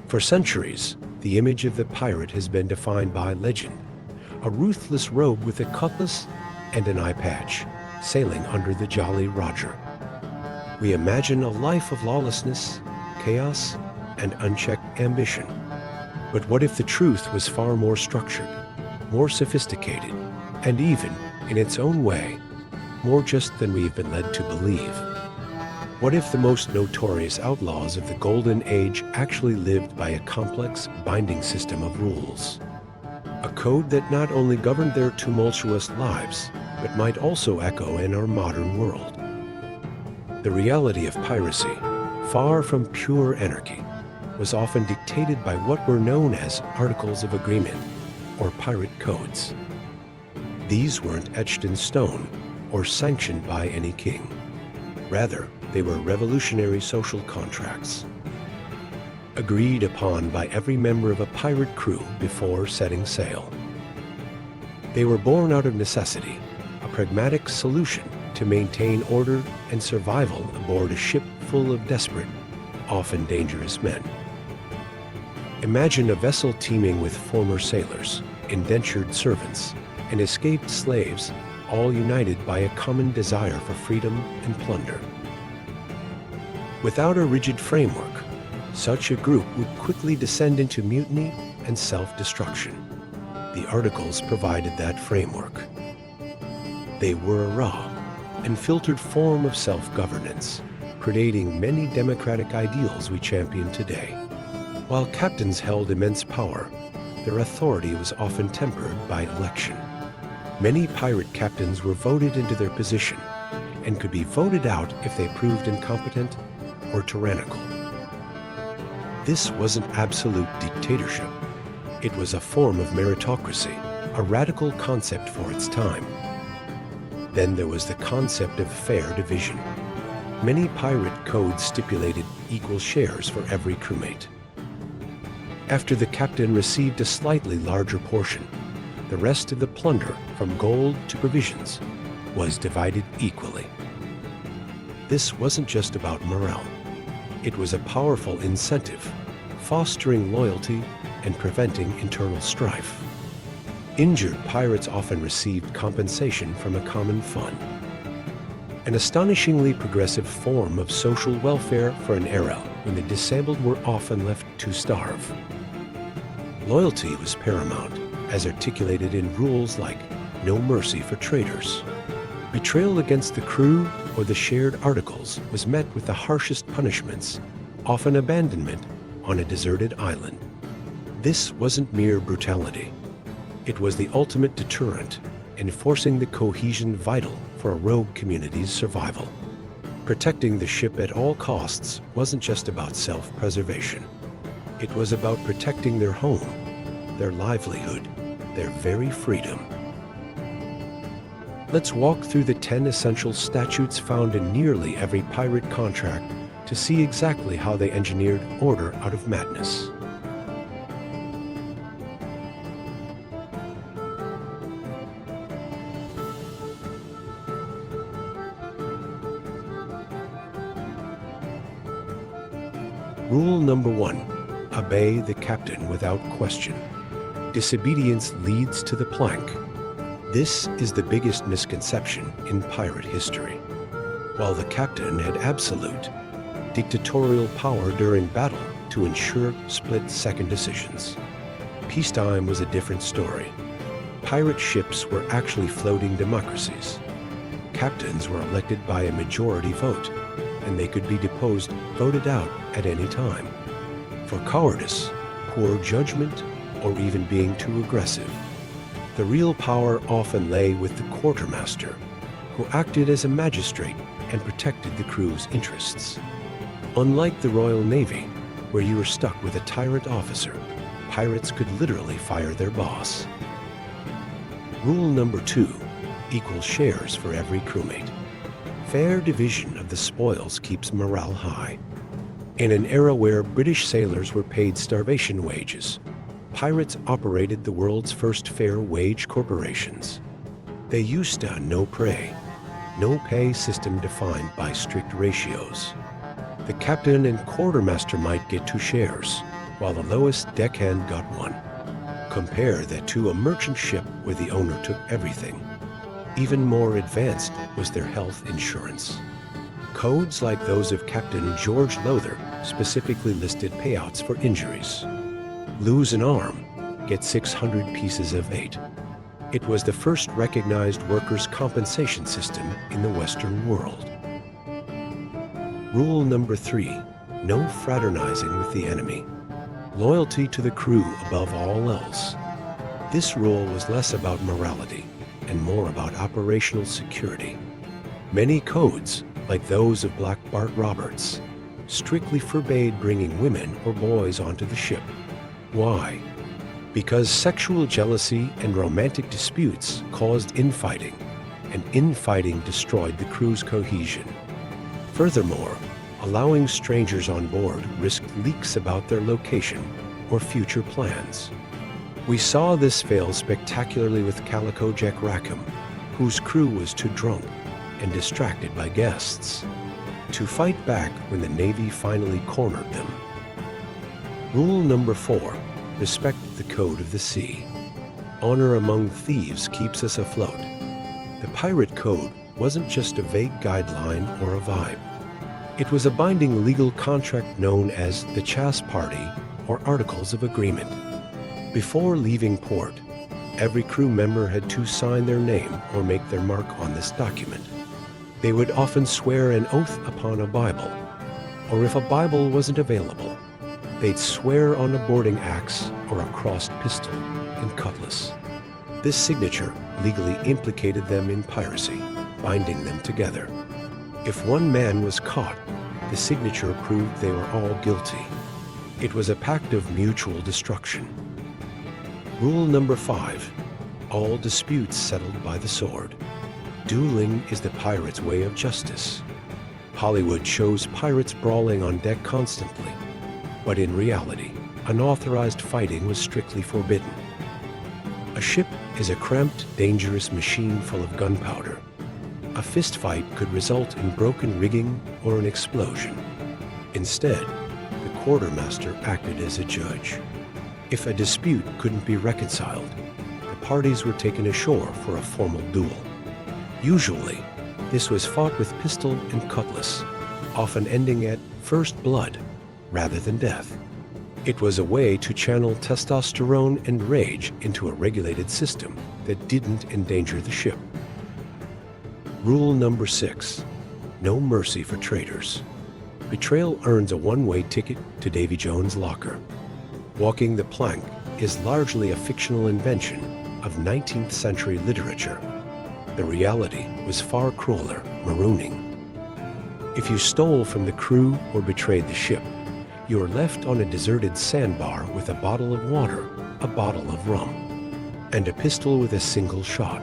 For centuries, the image of the pirate has been defined by legend. A ruthless rogue with a cutlass and an eye patch, sailing under the Jolly Roger. We imagine a life of lawlessness, chaos, and unchecked ambition. But what if the truth was far more structured, more sophisticated, and even, in its own way, more just than we've been led to believe? What if the most notorious outlaws of the Golden Age actually lived by a complex, binding system of rules? A code that not only governed their tumultuous lives, but might also echo in our modern world. The reality of piracy, far from pure anarchy, was often dictated by what were known as Articles of Agreement, or pirate codes. These weren't etched in stone or sanctioned by any king. Rather, they were revolutionary social contracts, agreed upon by every member of a pirate crew before setting sail. They were born out of necessity, a pragmatic solution to maintain order and survival aboard a ship full of desperate, often dangerous men. Imagine a vessel teeming with former sailors, indentured servants, and escaped slaves, all united by a common desire for freedom and plunder. Without a rigid framework, such a group would quickly descend into mutiny and self-destruction. The Articles provided that framework. They were a raw, unfiltered form of self-governance, predating many democratic ideals we champion today. While captains held immense power, their authority was often tempered by election. Many pirate captains were voted into their position and could be voted out if they proved incompetent or tyrannical. This wasn't absolute dictatorship. It was a form of meritocracy, a radical concept for its time. Then there was the concept of fair division. Many pirate codes stipulated equal shares for every crewmate. After the captain received a slightly larger portion, the rest of the plunder, from gold to provisions, was divided equally. This wasn't just about morale. It was a powerful incentive, fostering loyalty and preventing internal strife. Injured pirates often received compensation from a common fund, an astonishingly progressive form of social welfare for an era when the disabled were often left to starve. Loyalty was paramount, as articulated in rules like no mercy for traitors. Betrayal against the crew or the shared articles was met with the harshest punishments, often abandonment on a deserted island. This wasn't mere brutality. It was the ultimate deterrent, enforcing the cohesion vital for a rogue community's survival. Protecting the ship at all costs wasn't just about self-preservation. It was about protecting their home, their livelihood, their very freedom. Let's walk through the 10 essential statutes found in nearly every pirate contract to see exactly how they engineered order out of madness. Rule number 1. Obey the captain without question. Disobedience leads to the plank. This is the biggest misconception in pirate history. While the captain had absolute, dictatorial power during battle to ensure split-second decisions, peacetime was a different story. Pirate ships were actually floating democracies. Captains were elected by a majority vote, and they could be deposed, voted out at any time. For cowardice, poor judgment, or even being too aggressive, the real power often lay with the quartermaster, who acted as a magistrate and protected the crew's interests. Unlike the Royal Navy, where you were stuck with a tyrant officer, pirates could literally fire their boss. Rule number 2. Equal shares for every crewmate. Fair division of the spoils keeps morale high. In an era where British sailors were paid starvation wages, pirates operated the world's first fair wage corporations. They used a no-prey, no-pay system defined by strict ratios. The captain and quartermaster might get 2 shares, while the lowest deckhand got one. Compare that to a merchant ship where the owner took everything. Even more advanced was their health insurance. Codes like those of Captain George Lowther specifically listed payouts for injuries. Lose an arm, get 600 pieces of 8. It was the first recognized workers' compensation system in the Western world. Rule number 3, no fraternizing with the enemy. Loyalty to the crew above all else. This rule was less about morality and more about operational security. Many codes, like those of Black Bart Roberts, strictly forbade bringing women or boys onto the ship. Why? Because sexual jealousy and romantic disputes caused infighting, and infighting destroyed the crew's cohesion. Furthermore, allowing strangers on board risked leaks about their location or future plans. We saw this fail spectacularly with Calico Jack Rackham, whose crew was too drunk and distracted by guests to fight back when the Navy finally cornered them. Rule number 4, respect the code of the sea. Honor among thieves keeps us afloat. The pirate code wasn't just a vague guideline or a vibe. It was a binding legal contract known as the Chasse Party or Articles of Agreement. Before leaving port, every crew member had to sign their name or make their mark on this document. They would often swear an oath upon a Bible, or if a Bible wasn't available, they'd swear on a boarding axe or a crossed pistol and cutlass. This signature legally implicated them in piracy, binding them together. If one man was caught, the signature proved they were all guilty. It was a pact of mutual destruction. Rule number 5, all disputes settled by the sword. Dueling is the pirate's way of justice. Hollywood shows pirates brawling on deck constantly, but in reality, unauthorized fighting was strictly forbidden. A ship is a cramped, dangerous machine full of gunpowder. A fistfight could result in broken rigging or an explosion. Instead, the quartermaster acted as a judge. If a dispute couldn't be reconciled, the parties were taken ashore for a formal duel. Usually, this was fought with pistol and cutlass, often ending at first blood rather than death. It was a way to channel testosterone and rage into a regulated system that didn't endanger the ship. Rule number 6, no mercy for traitors. Betrayal earns a one-way ticket to Davy Jones' locker. Walking the plank is largely a fictional invention of 19th century literature. The reality was far crueler, marooning. If you stole from the crew or betrayed the ship, you were left on a deserted sandbar with a bottle of water, a bottle of rum, and a pistol with a single shot.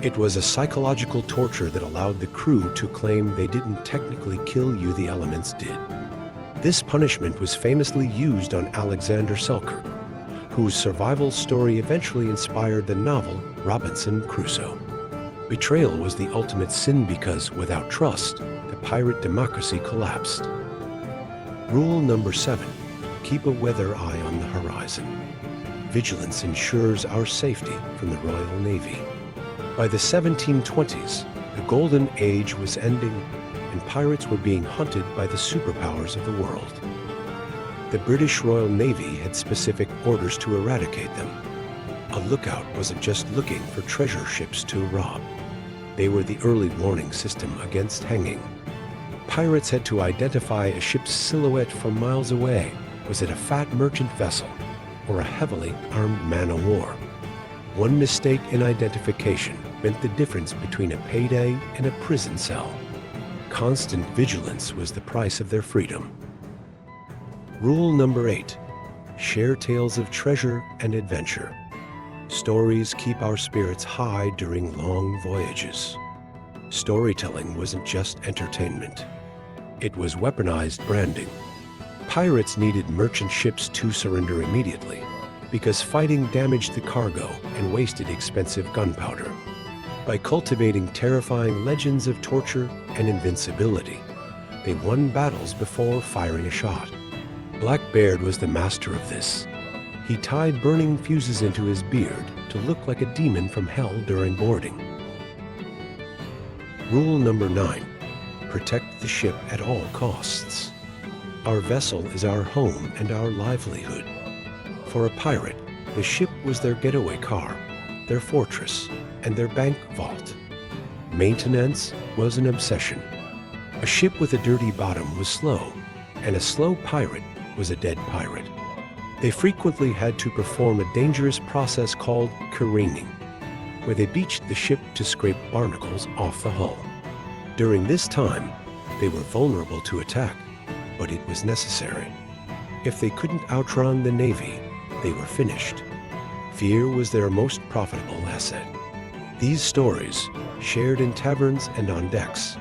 It was a psychological torture that allowed the crew to claim they didn't technically kill you, the elements did. This punishment was famously used on Alexander Selkirk, whose survival story eventually inspired the novel Robinson Crusoe. Betrayal was the ultimate sin because, without trust, the pirate democracy collapsed. Rule number 7, keep a weather eye on the horizon. Vigilance ensures our safety from the Royal Navy. By the 1720s, the Golden Age was ending, and pirates were being hunted by the superpowers of the world. The British Royal Navy had specific orders to eradicate them. A lookout wasn't just looking for treasure ships to rob. They were the early warning system against hanging. Pirates had to identify a ship's silhouette from miles away. Was it a fat merchant vessel or a heavily armed man-o'-war? One mistake in identification meant the difference between a payday and a prison cell. Constant vigilance was the price of their freedom. Rule number 8, share tales of treasure and adventure. Stories keep our spirits high during long voyages. Storytelling wasn't just entertainment. It was weaponized branding. Pirates needed merchant ships to surrender immediately because fighting damaged the cargo and wasted expensive gunpowder. By cultivating terrifying legends of torture and invincibility, they won battles before firing a shot. Blackbeard was the master of this. He tied burning fuses into his beard to look like a demon from hell during boarding. Rule number 9. Protect the ship at all costs. Our vessel is our home and our livelihood. For a pirate, the ship was their getaway car, their fortress, and their bank vault. Maintenance was an obsession. A ship with a dirty bottom was slow, and a slow pirate was a dead pirate. They frequently had to perform a dangerous process called careening, where they beached the ship to scrape barnacles off the hull. During this time, they were vulnerable to attack, but it was necessary. If they couldn't outrun the Navy, they were finished. Fear was their most profitable asset. These stories, shared in taverns and on decks,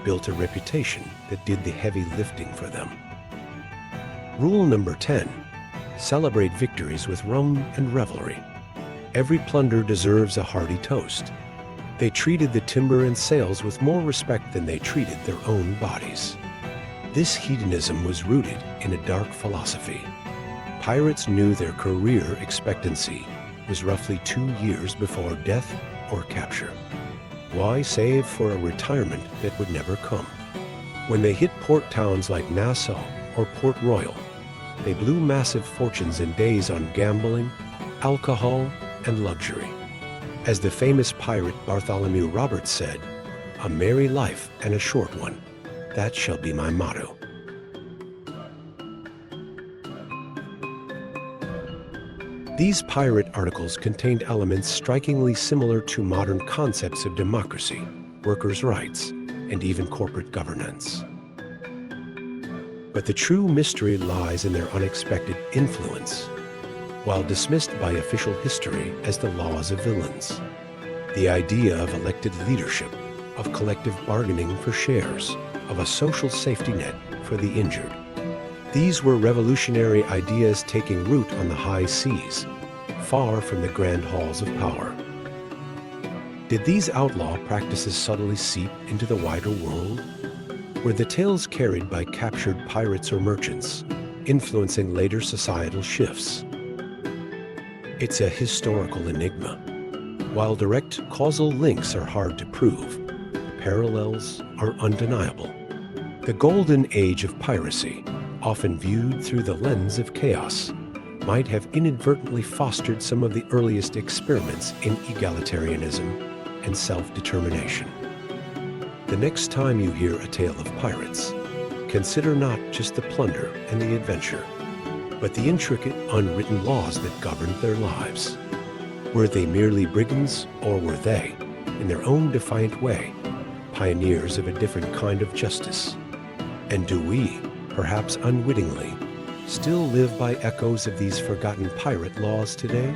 built a reputation that did the heavy lifting for them. Rule number 10. Celebrate victories with rum and revelry. Every plunder deserves a hearty toast. They treated the timber and sails with more respect than they treated their own bodies. This hedonism was rooted in a dark philosophy. Pirates knew their career expectancy was roughly 2 years before death or capture. Why save for a retirement that would never come? When they hit port towns like Nassau or Port Royal, they blew massive fortunes in days on gambling, alcohol, and luxury. As the famous pirate Bartholomew Roberts said, "A merry life and a short one, that shall be my motto." These pirate articles contained elements strikingly similar to modern concepts of democracy, workers' rights, and even corporate governance. But the true mystery lies in their unexpected influence. While dismissed by official history as the laws of villains, the idea of elected leadership, of collective bargaining for shares, of a social safety net for the injured. These were revolutionary ideas taking root on the high seas, far from the grand halls of power. Did these outlaw practices subtly seep into the wider world? Were the tales carried by captured pirates or merchants, influencing later societal shifts? It's a historical enigma. While direct causal links are hard to prove, parallels are undeniable. The golden age of piracy, often viewed through the lens of chaos, might have inadvertently fostered some of the earliest experiments in egalitarianism and self-determination. The next time you hear a tale of pirates, consider not just the plunder and the adventure, but the intricate, unwritten laws that governed their lives. Were they merely brigands, or were they, in their own defiant way, pioneers of a different kind of justice? And do we, perhaps unwittingly, still live by echoes of these forgotten pirate laws today?